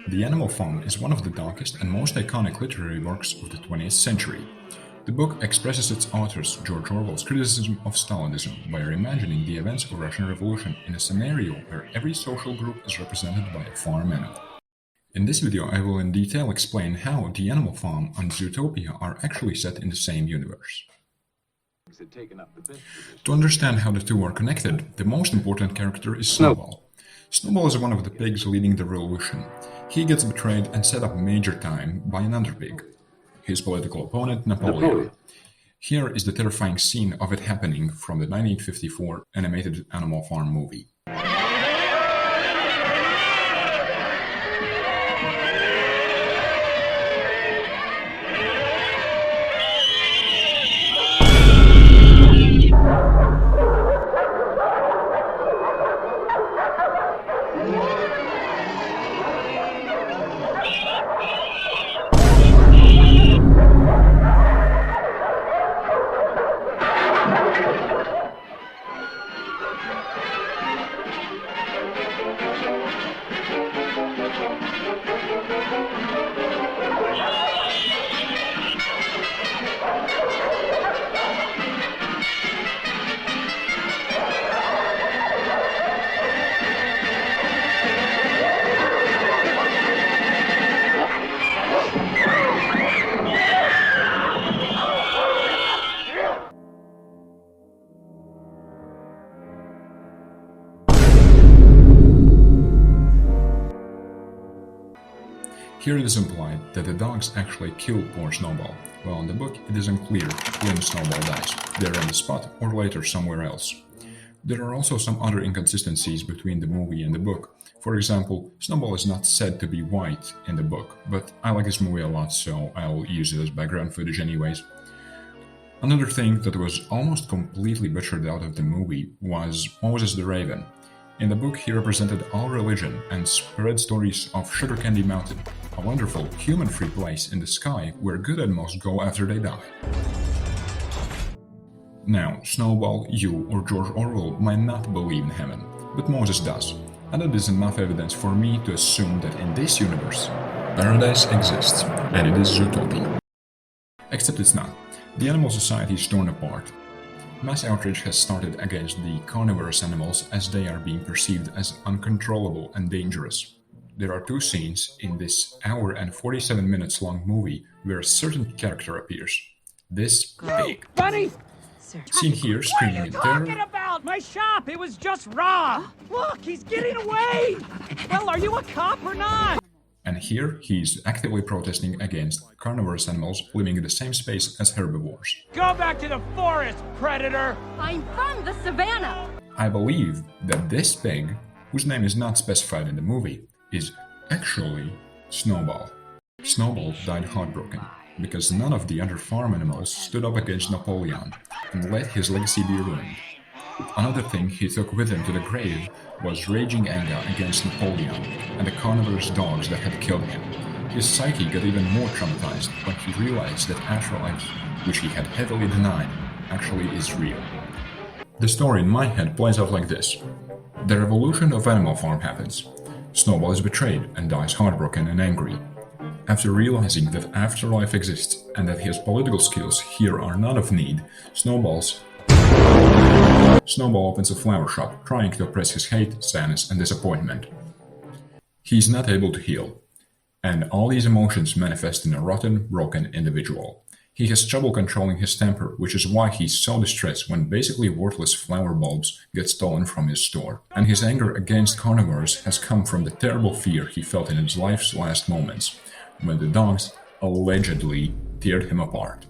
The Animal Farm is one of the darkest and most iconic literary works of the 20th century. The book expresses its author's, George Orwell's, criticism of Stalinism by reimagining the events of Russian Revolution in a scenario where every social group is represented by a farm animal. In this video, I will in detail explain how The Animal Farm and Zootopia are actually set in the same universe. To understand how the two are connected, the most important character is Snowball. Snowball is one of the pigs leading the revolution. He gets betrayed and set up major time by another pig, his political opponent Napoleon. Here is the terrifying scene of it happening from the 1954 animated Animal Farm movie. Here it is implied that the dogs actually kill poor Snowball, while in the book it is unclear when Snowball dies, there on the spot or later somewhere else. There are also some other inconsistencies between the movie and the book. For example, Snowball is not said to be white in the book, but I like this movie a lot, so I'll use it as background footage anyways. Another thing that was almost completely butchered out of the movie was Moses the Raven. In the book, he represented all religion and spread stories of Sugar Candy Mountain, a wonderful, human-free place in the sky where good animals go after they die. Now, Snowball, you, or George Orwell might not believe in heaven, but Moses does, and that is enough evidence for me to assume that in this universe, paradise exists, and it is Zootopia. Except it's not. The animal society is torn apart. Mass outrage has started against the carnivorous animals as they are being perceived as uncontrollable and dangerous. There are two scenes in this hour and 47 minutes long movie where a certain character appears. This pig. Bunny! Seen here screaming in terror. What are you talking about? My shop! It was just robbed! Look, he's getting away! Well, are you a cop or not? And here he's actively protesting against carnivorous animals living in the same space as herbivores. Go back to the forest, predator! I'm from the savannah! I believe that this pig, whose name is not specified in the movie, is actually Snowball. Snowball died heartbroken because none of the other farm animals stood up against Napoleon and let his legacy be ruined. Another thing he took with him to the grave was raging anger against Napoleon and the carnivorous dogs that had killed him. His psyche got even more traumatized when he realized that afterlife, which he had heavily denied, actually is real. The story in my head plays out like this. The revolution of Animal Farm happens. Snowball is betrayed and dies heartbroken and angry. After realizing that afterlife exists and that his political skills here are not of need, Snowball opens a flower shop, trying to oppress his hate, sadness, and disappointment. He is not able to heal, and all these emotions manifest in a rotten, broken individual. He has trouble controlling his temper, which is why he's so distressed when basically worthless flower bulbs get stolen from his store. And his anger against carnivores has come from the terrible fear he felt in his life's last moments, when the dogs allegedly teared him apart.